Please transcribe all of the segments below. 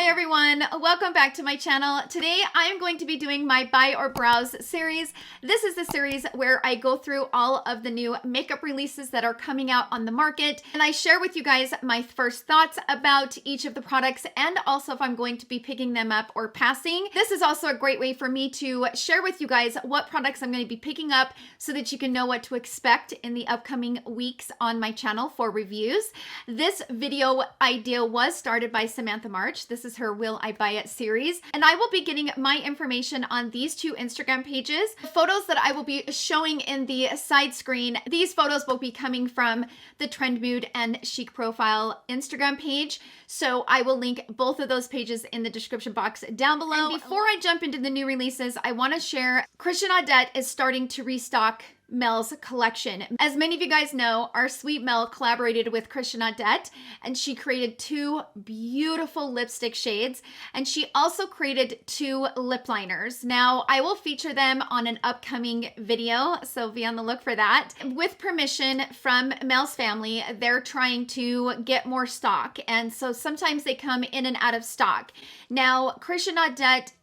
Hi everyone, welcome back to my channel. Today I am going to be doing my Buy or Browse series. This is the series where I go through all of the new makeup releases that are coming out on the market, and I share with you guys my first thoughts about each of the products and also if I'm going to be picking them up or passing. This is also a great way for me to share with you guys what products I'm going to be picking up so that you can know what to expect in the upcoming weeks on my channel for reviews. This video idea was started by Samantha March. This is her Will I Buy It series, and I will be getting my information on these two Instagram pages. The photos that I will be showing in the side screen, these photos will be coming from the Trendmood and Chic Profile Instagram page, so I will link both of those pages in the description box down below. And before I jump into the new releases, I want to share Christian AUDETTE is starting to restock MEL'S collection. As many of you guys know, our sweet Mel collaborated with Christian AUDETTE, and she created two beautiful lipstick shades, and she also created two lip liners. Now, I will feature them on an upcoming video, so be on the look for that. With permission from MEL'S family, they're trying to get more stock, and so sometimes they come in and out of stock. Now, Christian AUDETTE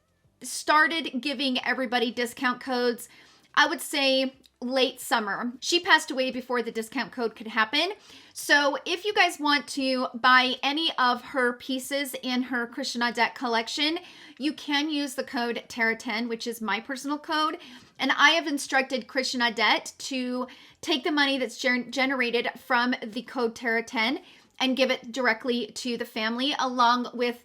started giving everybody discount codes, I would say late summer. She passed away before the discount code could happen. So if you guys want to buy any of her pieces in her Christian AUDETTE collection, you can use the code TARA10, which is my personal code. And I have instructed Christian AUDETTE to take the money that's generated from the code TARA10 and give it directly to the family, along with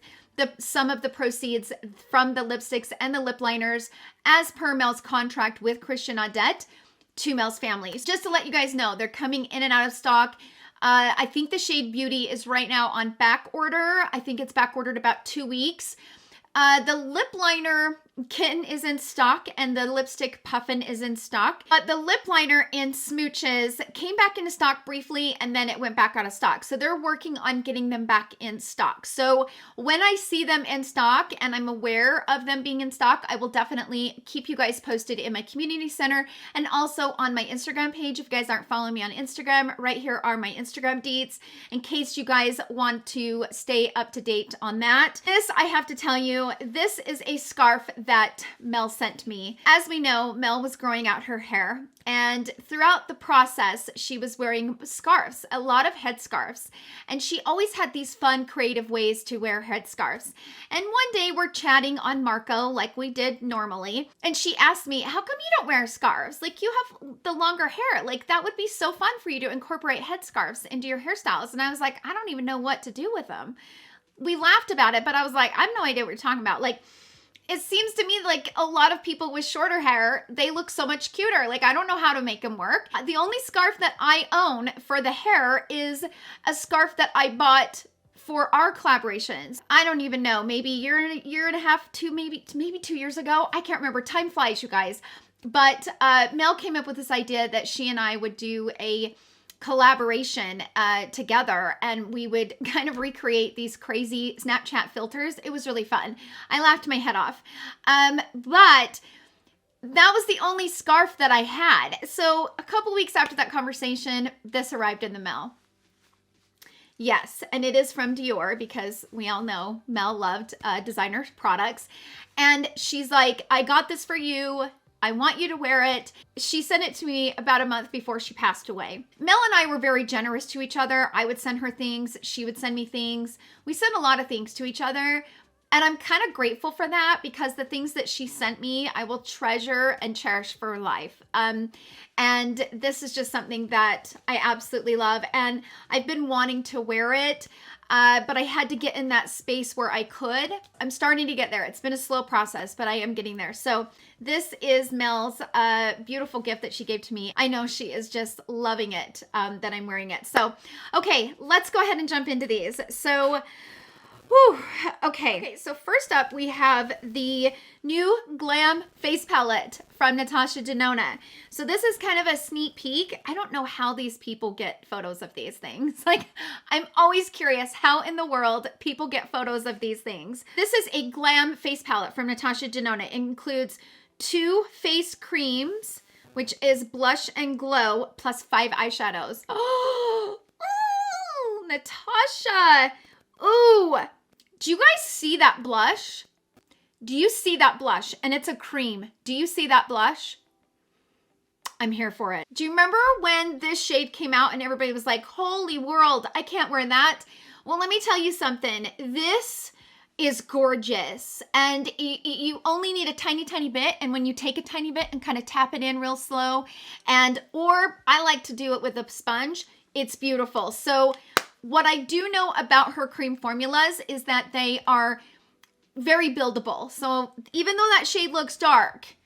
some of the proceeds from the lipsticks and the lip liners as per MEL'S contract with Christian AUDETTE to MEL'S families. Just to let you guys know, they're coming in and out of stock. I think the shade Beauty is right now on back order. I think it's back ordered about 2 weeks. The lip liner Kitten is in stock and the lipstick Puffin is in stock. But the lip liner in Smooches came back into stock briefly and then it went back out of stock. So they're working on getting them back in stock. So when I see them in stock and I'm aware of them being in stock, I will definitely keep you guys posted in my community center and also on my Instagram page. If you guys aren't following me on Instagram, right here are my Instagram deets in case you guys want to stay up to date on that. This, I have to tell you, this is a scarf that Mel sent me. As we know, Mel was growing out her hair, and throughout the process, she was wearing scarves, a lot of headscarves, and she always had these fun, creative ways to wear headscarves. And one day we're chatting on Marco like we did normally, and she asked me, how come you don't wear scarves? Like, you have the longer hair. Like, that would be so fun for you to incorporate headscarves into your hairstyles. And I was like, I don't even know what to do with them. We laughed about it, but I was like, I have no idea what you're talking about. Like, it seems to me like a lot of people with shorter hair, they look so much cuter. Like, I don't know how to make them work. The only scarf that I own for the hair is a scarf that I bought for our collaborations. I don't even know, maybe a year and a half, maybe 2 years ago. I can't remember. Time flies, you guys. But Mel came up with this idea that she and I would do a collaboration together, and we would kind of recreate these crazy Snapchat filters. It was really fun. I laughed my head off. But that was the only scarf that I had. So a couple weeks after that conversation, this arrived in the mail. Yes, and it is from Dior because we all know Mel loved designer products. And she's like, I got this for you. I want you to wear it. She sent it to me about a month before she passed away. Mel and I were very generous to each other. I would send her things. She would send me things. We sent a lot of things to each other. And I'm kind of grateful for that because the things that she sent me, I will treasure and cherish for life. And this is just something that I absolutely love. And I've been wanting to wear it. But I had to get in that space where I could. I'm starting to get there. It's been a slow process, but I am getting there. So this is Mel's beautiful gift that she gave to me. I know she is just loving it, that I'm wearing it. So, okay, let's go ahead and jump into these. So, whew, okay, so first up we have the new Glam face palette from Natasha Denona. So this is kind of a sneak peek. I don't know how these people get photos of these things. Like, I'm always curious how in the world people get photos of these things. This is a Glam face palette from Natasha Denona. It includes 2 face creams, which is Blush and Glow, plus 5 eyeshadows. Oh, Natasha. Ooh, Do you guys see that blush? Do you see that blush? And it's a cream. Do you see that blush? I'm here for it. Do you remember when this shade came out and everybody was like, holy world, I can't wear that? Well, let me tell you something. This is gorgeous. And you only need a tiny, tiny bit. And when you take a tiny bit and kind of tap it in real slow, or I like to do it with a sponge, it's beautiful. So what I do know about her cream formulas is that they are very buildable. So even though that shade looks dark,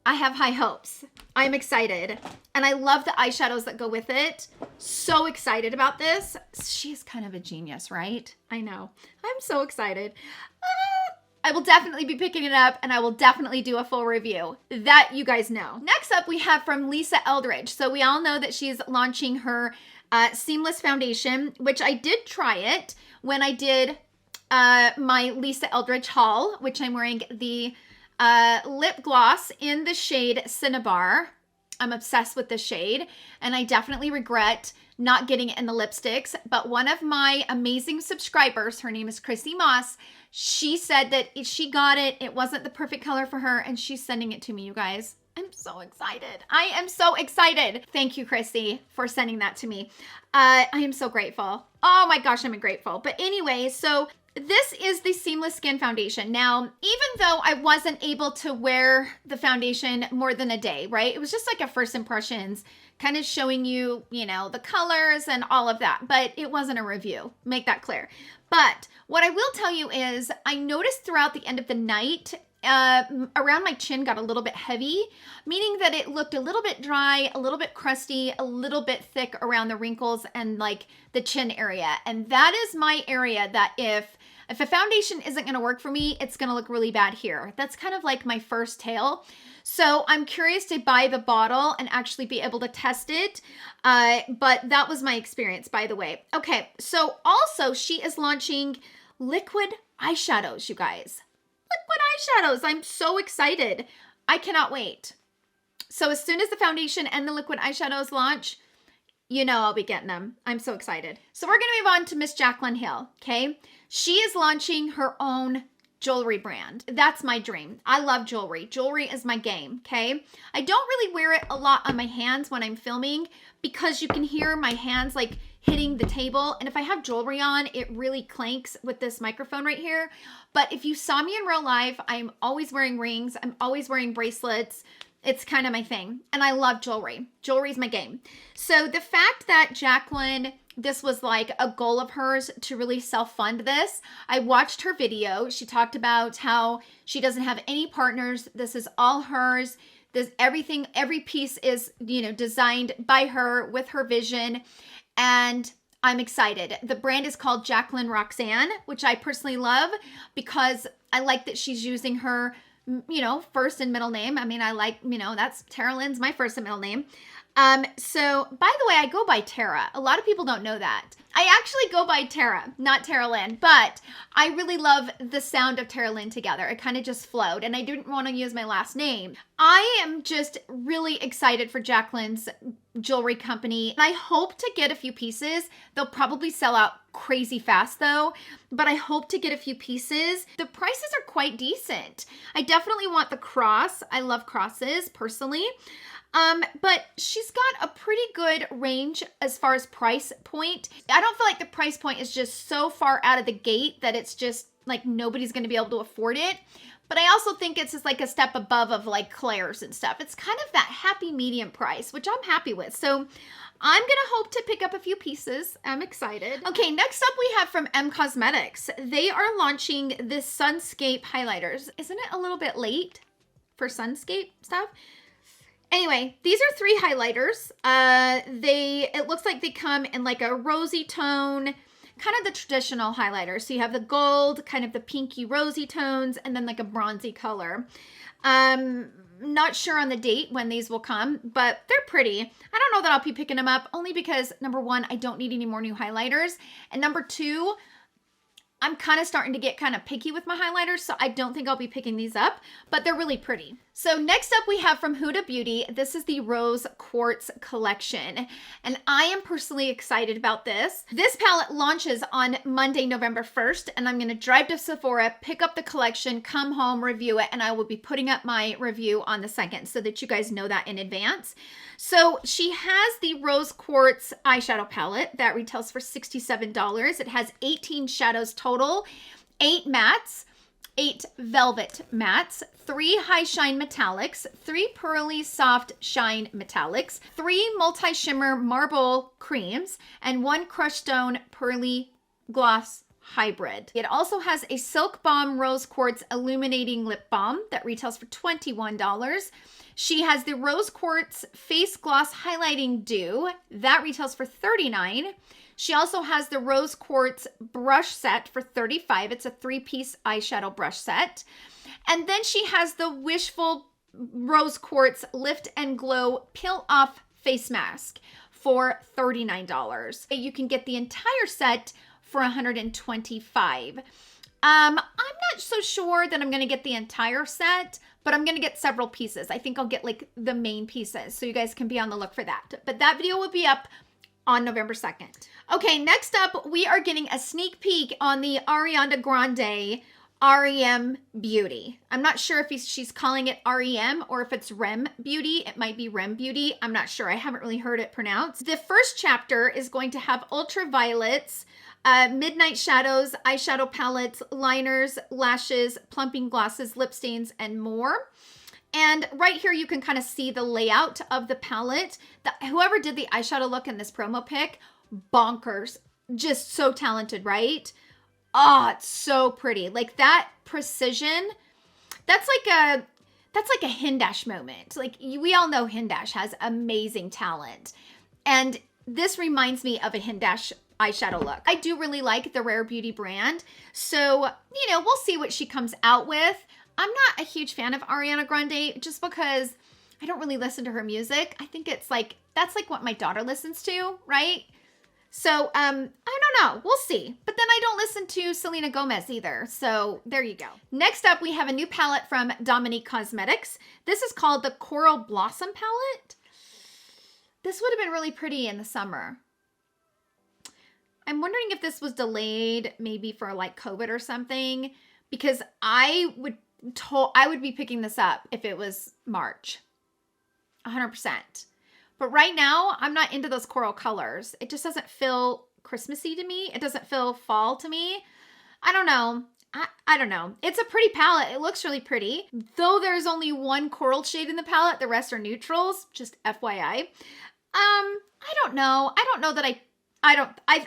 I have high hopes. I'm excited. And I love the eyeshadows that go with it. So excited about this. She's kind of a genius, right? I know. I'm so excited. I will definitely be picking it up and I will definitely do a full review. That you guys know. Next up we have from Lisa Eldridge. So we all know that she's launching her Seamless Foundation, which I did try it when I did my Lisa Eldridge haul, which I'm wearing the lip gloss in the shade Cinnabar. I'm obsessed with this shade and I definitely regret not getting it in the lipsticks, but one of my amazing subscribers, her name is Chrissy Moss, she said that if she got it, it wasn't the perfect color for her and she's sending it to me, you guys. I'm so excited. I am so excited. Thank you, Chrissy, for sending that to me. I am so grateful. Oh my gosh, I'm grateful. But anyway, so this is the Seamless Skin Foundation. Now, even though I wasn't able to wear the foundation more than a day, right? It was just like a first impressions, kind of showing you, you know, the colors and all of that, but it wasn't a review. Make that clear. But what I will tell you is I noticed throughout the end of the night, around my chin got a little bit heavy, meaning that it looked a little bit dry, a little bit crusty, a little bit thick around the wrinkles and like the chin area. And that is my area that if a foundation isn't going to work for me, it's going to look really bad here. That's kind of like my first tale. So I'm curious to buy the bottle and actually be able to test it. But that was my experience, by the way. Okay, so also she is launching liquid eyeshadows, you guys. Liquid eyeshadows. I'm so excited. I cannot wait. So as soon as the foundation and the liquid eyeshadows launch, you know I'll be getting them. I'm so excited. So we're going to move on to Miss Jaclyn Hill, okay? She is launching her own jewelry brand. That's my dream. I love jewelry. Jewelry is my game, okay? I don't really wear it a lot on my hands when I'm filming because you can hear my hands like hitting the table. And if I have jewelry on, it really clanks with this microphone right here. But if you saw me in real life, I'm always wearing rings. I'm always wearing bracelets. It's kind of my thing. And I love jewelry. Jewelry is my game. So the fact that Jaclyn, this was like a goal of hers to really self-fund this. I watched her video. She talked about how she doesn't have any partners. This is all hers. This everything, every piece is, you know, designed by her with her vision. And I'm excited. The brand is called Jaclyn Roxanne, which I personally love because I like that she's using her, you know, first and middle name. I mean, I like, you know, that's Tara Lynn's my first and middle name. So by the way, I go by Tara. A lot of people don't know that. I actually go by Tara, not Tara Lynn, but I really love the sound of Tara Lynn together. It kind of just flowed and I didn't want to use my last name. I am just really excited for Jaclyn's jewelry company. I hope to get a few pieces. They'll probably sell out crazy fast though, but I hope to get a few pieces. The prices are quite decent. I definitely want the cross. I love crosses personally. But she's got a pretty good range as far as price point. I don't feel like the price point is just so far out of the gate that it's just like nobody's going to be able to afford it. But I also think it's just like a step above of like Claire's and stuff. It's kind of that happy medium price, which I'm happy with. So I'm going to hope to pick up a few pieces. I'm excited. Okay, next up we have from M Cosmetics. They are launching this Sunscape Highlighters. Isn't it a little bit late for Sunscape stuff? Anyway, these are 3 highlighters. It looks like they come in like a rosy tone, kind of the traditional highlighter. So you have the gold, kind of the pinky rosy tones, and then like a bronzy color. Not sure on the date when these will come, but they're pretty. I don't know that I'll be picking them up only because number 1, I don't need any more new highlighters. And number 2, I'm kind of starting to get kind of picky with my highlighters, so I don't think I'll be picking these up, but they're really pretty. So next up we have from Huda Beauty. This is the Rose Quartz collection, and I am personally excited about this. This palette launches on Monday, November 1st, and I'm gonna drive to Sephora, pick up the collection, come home, review it, and I will be putting up my review on the 2nd so that you guys know that in advance. So she has the Rose Quartz eyeshadow palette that retails for $67. It has 18 shadows total, 8 mattes, 8 velvet mattes, 3 high shine metallics, 3 pearly soft shine metallics, 3 multi-shimmer marble creams, and 1 crushed stone pearly gloss hybrid. It also has a Silk Balm Rose Quartz Illuminating Lip Balm that retails for $21. She has the Rose Quartz Face Gloss Highlighting Dew that retails for $39. She also has the Rose Quartz brush set for $35. It's a 3-piece eyeshadow brush set. And then she has the Wishful Rose Quartz Lift and Glow Peel Off Face Mask for $39. You can get the entire set for $125. I'm not so sure that I'm going to get the entire set, but I'm going to get several pieces. I think I'll get like the main pieces, so you guys can be on the look for that. But that video will be up on November 2nd. Okay, next up, we are getting a sneak peek on the Ariana Grande REM Beauty. I'm not sure if she's calling it REM or if it's REM Beauty. It might be REM Beauty. I'm not sure. I haven't really heard it pronounced. The first chapter is going to have ultraviolets, midnight shadows, eyeshadow palettes, liners, lashes, plumping glosses, lip stains, and more. And right here, you can kind of see the layout of the palette. Whoever did the eyeshadow look in this promo pic, bonkers. Just so talented, right? Oh, it's so pretty. Like that precision, that's like a Hindash moment. Like we all know Hindash has amazing talent. And this reminds me of a Hindash eyeshadow look. I do really like the Rare Beauty brand. So, you know, we'll see what she comes out with. I'm not a huge fan of Ariana Grande just because I don't really listen to her music. I think it's like, that's like what my daughter listens to, right? So, I don't know. We'll see. But then I don't listen to Selena Gomez either. So there you go. Next up, we have a new palette from Dominique Cosmetics. This is called the Coral Blossom palette. This would have been really pretty in the summer. I'm wondering if this was delayed maybe for like COVID or something, because I would be picking this up if it was March, 100%. But right now, I'm not into those coral colors. It just doesn't feel Christmassy to me. It doesn't feel fall to me. I don't know. I don't know. It's a pretty palette. It looks really pretty. Though there's only one coral shade in the palette, the rest are neutrals, just FYI. I don't know. I don't know that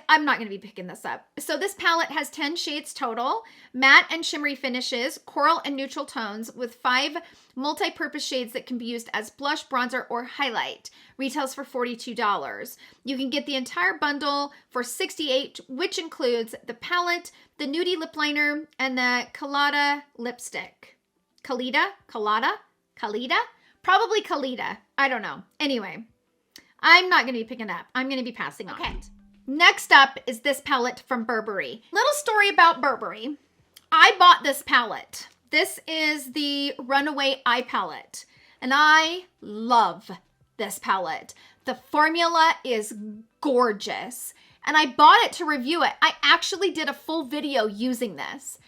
I'm not going to be picking this up. So this palette has 10 shades total, matte and shimmery finishes, coral and neutral tones with 5 multi-purpose shades that can be used as blush, bronzer, or highlight. Retails for $42. You can get the entire bundle for $68, which includes the palette, the nudie lip liner, and the Kalida lipstick. Kalida? Probably Kalida. I don't know. Anyway, I'm not going to be picking it up. I'm going to be passing on it. Next up is this palette from Burberry. Little story about Burberry. I bought this palette. This is the Runaway Eye Palette, and I love this palette. The formula is gorgeous, and I bought it to review it. I actually did a full video using this,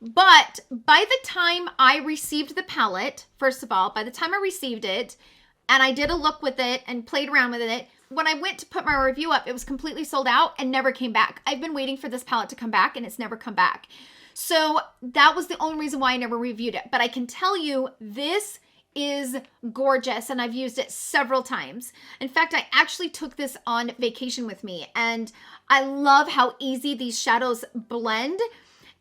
but by the time I received the palette, first of all, by the time I received it, and I did a look with it and played around with it, when I went to put my review up, it was completely sold out and never came back. I've been waiting for this palette to come back and it's never come back. So that was the only reason why I never reviewed it. But I can tell you this is gorgeous and I've used it several times. In fact, I actually took this on vacation with me and I love how easy these shadows blend.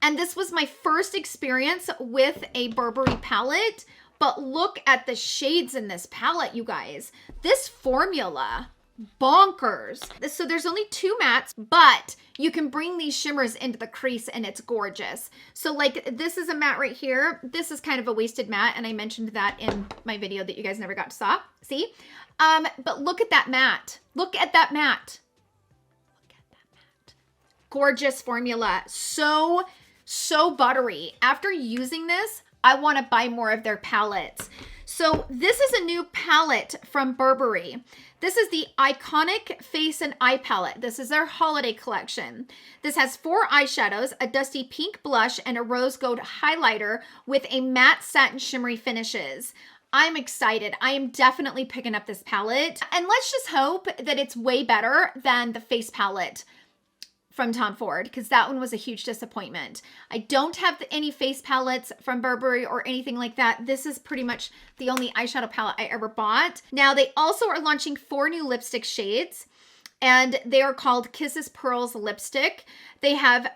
And this was my first experience with a Burberry palette, but look at the shades in this palette, you guys. This formula, bonkers. So there's only 2 mattes, but you can bring these shimmers into the crease and it's gorgeous. So like this is a matte right here. This is kind of a wasted matte and I mentioned that in my video that you guys never got to see. But look at that matte. Look at that matte. Look at that matte. Gorgeous formula. So buttery. After using this, I want to buy more of their palettes. So this is a new palette from Burberry. This is the Iconic Face and Eye Palette. This is their holiday collection. This has 4 eyeshadows, a dusty pink blush, and a rose gold highlighter with a matte satin shimmery finishes. I'm excited. I am definitely picking up this palette. And let's just hope that it's way better than the face palette from Tom Ford, because that one was a huge disappointment. I don't have any face palettes from Burberry or anything like that. This is pretty much the only eyeshadow palette I ever bought. Now, they also are launching 4 new lipstick shades, and they are called Kisses Pearls Lipstick. They have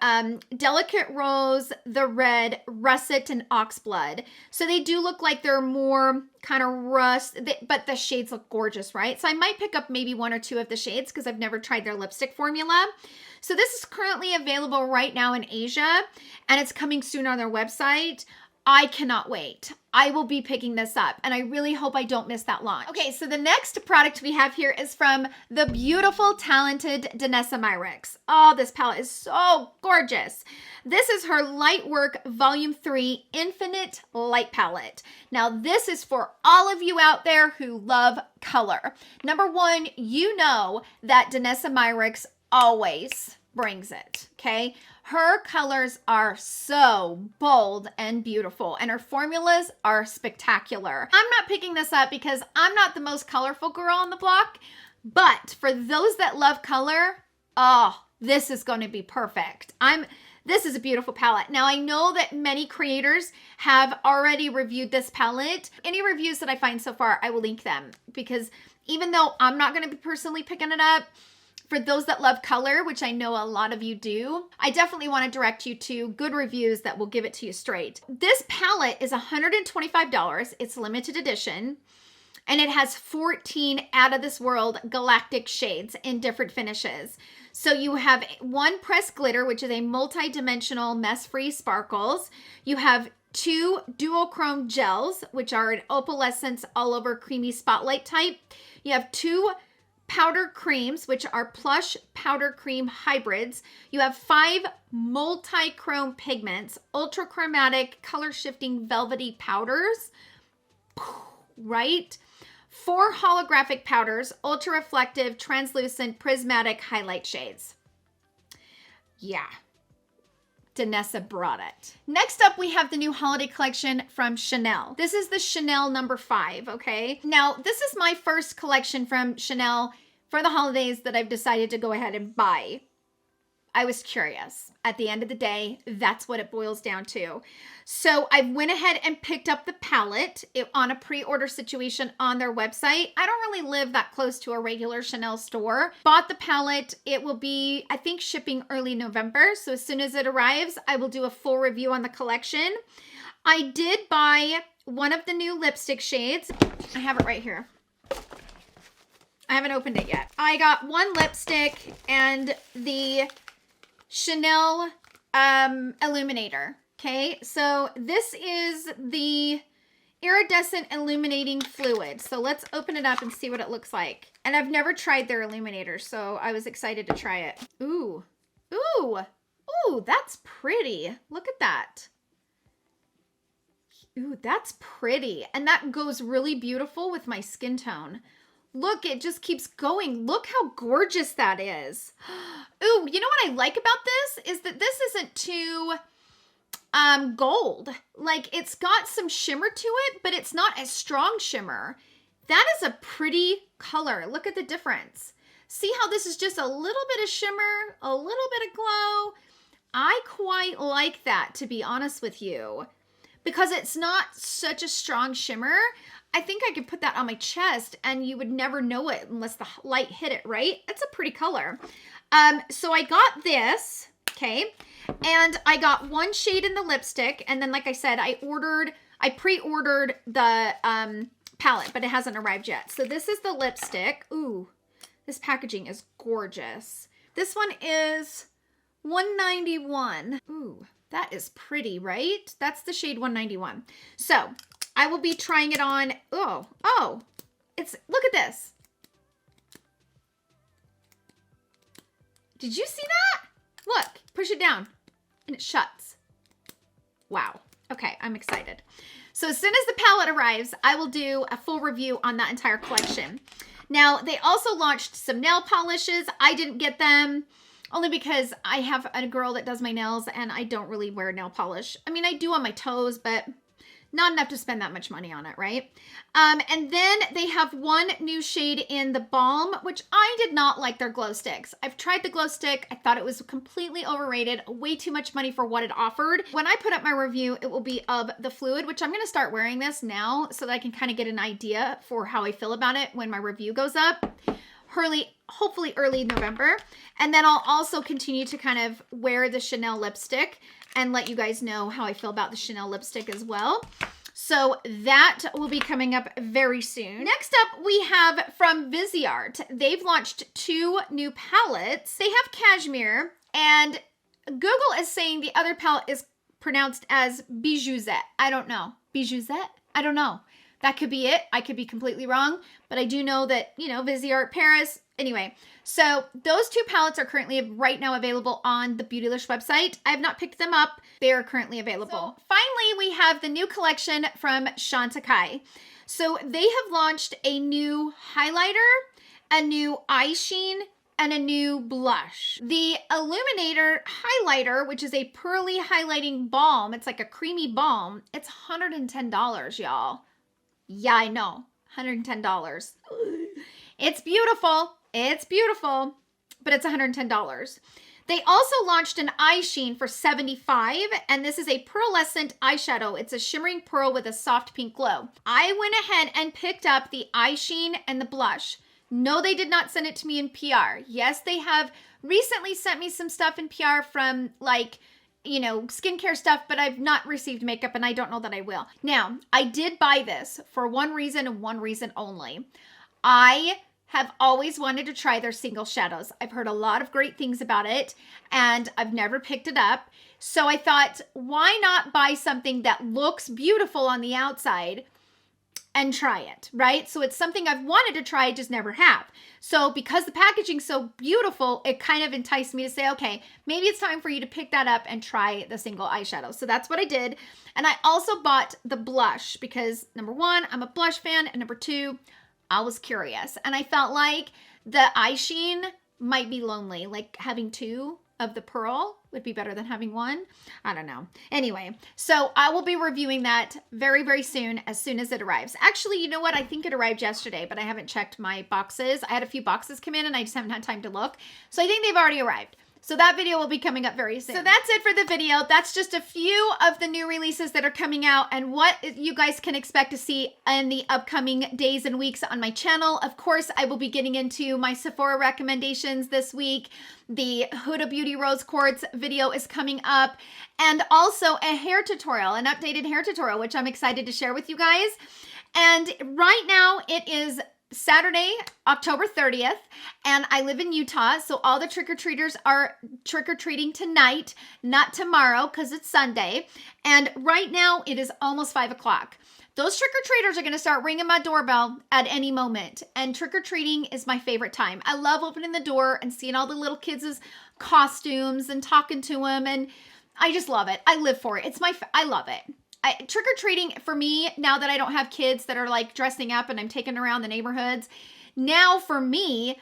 Delicate Rose, The Red, Russet, and Oxblood. So they do look like they're more kind of rust, but the shades look gorgeous, right? So I might pick up maybe 1 or 2 of the shades because I've never tried their lipstick formula. So this is currently available right now in Asia, and it's coming soon on their website. I cannot wait. I will be picking this up, and I really hope I don't miss that launch. Okay, so the next product we have here is from the beautiful, talented Danessa Myricks. Oh, this palette is so gorgeous. This is her Lightwork Volume 3 Infinite Light Palette. Now, this is for all of you out there who love color. Number one, you know that Danessa Myricks always brings it, okay? Her colors are so bold and beautiful, and her formulas are spectacular. I'm not picking this up because I'm not the most colorful girl on the block, but for those that love color, oh, this is going to be perfect. This is a beautiful palette. Now, I know that many creators have already reviewed this palette. Any reviews that I find so far, I will link them, because even though I'm not going to be personally picking it up, for those that love color, which I know a lot of you do, I definitely want to direct you to good reviews that will give it to you straight. This palette is $125. It's limited edition, and it has 14 out of this world galactic shades in different finishes. So you have 1 pressed glitter, which is a multi-dimensional mess-free sparkles. You have 2 duochrome gels, which are an opalescence all over creamy spotlight type. You have 2 powder creams, which are plush powder cream hybrids. You have 5 multi-chrome pigments, ultra chromatic, color shifting velvety powders, right? 4 holographic powders, ultra reflective, translucent, prismatic highlight shades. Yeah. Danessa brought it. Next up, we have the new holiday collection from Chanel. This is the Chanel number 5, okay? Now, this is my first collection from Chanel for the holidays that I've decided to go ahead and buy. I was curious. At the end of the day, that's what it boils down to. So I went ahead and picked up the palette on a pre-order situation on their website. I don't really live that close to a regular Chanel store. Bought the palette. It will be, I think, shipping early November. So as soon as it arrives, I will do a full review on the collection. I did buy one of the new lipstick shades. I have it right here. I haven't opened it yet. I got 1 lipstick and the Chanel Illuminator. Okay, so this is the Iridescent Illuminating Fluid. So let's open it up and see what it looks like. And I've never tried their illuminator, so I was excited to try it. Ooh, ooh, ooh, that's pretty. Look at that. Ooh, that's pretty. And that goes really beautiful with my skin tone. Look, it just keeps going. Look how gorgeous that is. Ooh, you know what I like about this is that this isn't too gold. Like, it's got some shimmer to it, but it's not a strong shimmer. That is a pretty color. Look at the difference. See how this is just a little bit of shimmer, a little bit of glow. I quite like that, to be honest with you, because it's not such a strong shimmer. I think I could put that on my chest and you would never know it unless the light hit it, right? It's a pretty color. So I got this, okay, and I got 1 shade in the lipstick, and then like I said, I pre-ordered the palette, but it hasn't arrived yet. So this is the lipstick. Ooh, this packaging is gorgeous. This one is $191. Ooh, that is pretty, right? That's the shade 191. So I will be trying it on. Oh, look at this. Did you see that? Look, push it down and it shuts. Wow. Okay, I'm excited. So as soon as the palette arrives, I will do a full review on that entire collection. Now, they also launched some nail polishes. I didn't get them only because I have a girl that does my nails and I don't really wear nail polish. I mean, I do on my toes, but not enough to spend that much money on it, right? And then they have one new shade in the Balm, which I did not like their glow sticks. I've tried the glow stick. I thought it was completely overrated, way too much money for what it offered. When I put up my review, it will be of the fluid, which I'm going to start wearing this now so that I can kind of get an idea for how I feel about it when my review goes up. Hopefully early November. And then I'll also continue to kind of wear the Chanel lipstick and let you guys know how I feel about the Chanel lipstick as well. So that will be coming up very soon. Next up, we have from Viseart. They've launched 2 new palettes. They have cashmere, and Google is saying the other palette is pronounced as Bijouzette. I don't know. Bijouzette? I don't know. That could be it. I could be completely wrong, but I do know that, you know, Viseart Paris. Anyway, so those 2 palettes are currently right now available on the Beautylish website. I have not picked them up. They are currently available. So finally, we have the new collection from Chantecaille. So they have launched a new highlighter, a new eye sheen, and a new blush. The Illuminator highlighter, which is a pearly highlighting balm. It's like a creamy balm. It's $110, y'all. Yeah, I know. $110. It's beautiful. It's beautiful, but it's $110. They also launched an eye sheen for $75, and this is a pearlescent eyeshadow. It's a shimmering pearl with a soft pink glow. I went ahead and picked up the eye sheen and the blush. No, they did not send it to me in PR. Yes, they have recently sent me some stuff in PR from, like, you know, skincare stuff, but I've not received makeup and I don't know that I will. Now, I did buy this for one reason and one reason only. I have always wanted to try their single shadows. I've heard a lot of great things about it and I've never picked it up. So I thought, why not buy something that looks beautiful on the outside and try it, right? So it's something I've wanted to try, just never have. So because the packaging's so beautiful, it kind of enticed me to say, okay, maybe it's time for you to pick that up and try the single eyeshadow. So that's what I did. And I also bought the blush because number 1, I'm a blush fan, and number 2, I was curious. And I felt like the eye sheen might be lonely, like having 2 of the pearl would be better than having 1. I don't know. Anyway, so I will be reviewing that very, very soon as it arrives. Actually, you know what? I think it arrived yesterday, but I haven't checked my boxes. I had a few boxes come in and I just haven't had time to look. So I think they've already arrived. So that video will be coming up very soon. So that's it for the video. That's just a few of the new releases that are coming out and what you guys can expect to see in the upcoming days and weeks on my channel. Of course, I will be getting into my Sephora recommendations this week. The Huda Beauty Rose Quartz video is coming up, and also a hair tutorial, an updated hair tutorial, which I'm excited to share with you guys. And right now it is Saturday, October 30th, and I live in Utah, so all the trick-or-treaters are trick-or-treating tonight, not tomorrow, because it's Sunday. And right now, it is almost 5 o'clock. Those trick-or-treaters are going to start ringing my doorbell at any moment, and trick-or-treating is my favorite time. I love opening the door and seeing all the little kids' costumes and talking to them, and I just love it. I live for it. I love it. Trick-or-treating for me, now that I don't have kids that are like dressing up and I'm taking around the neighborhoods, now for me,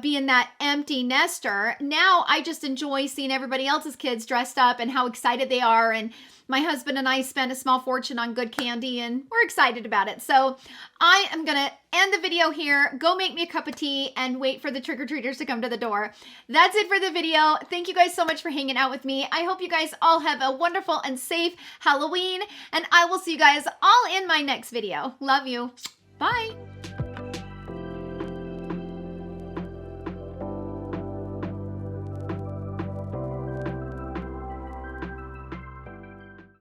being that empty nester, now I just enjoy seeing everybody else's kids dressed up and how excited they are. And my husband and I spent a small fortune on good candy and we're excited about it. So I am going to end the video here, go make me a cup of tea, and wait for the trick-or-treaters to come to the door. That's it for the video. Thank you guys so much for hanging out with me. I hope you guys all have a wonderful and safe Halloween, and I will see you guys all in my next video. Love you. Bye.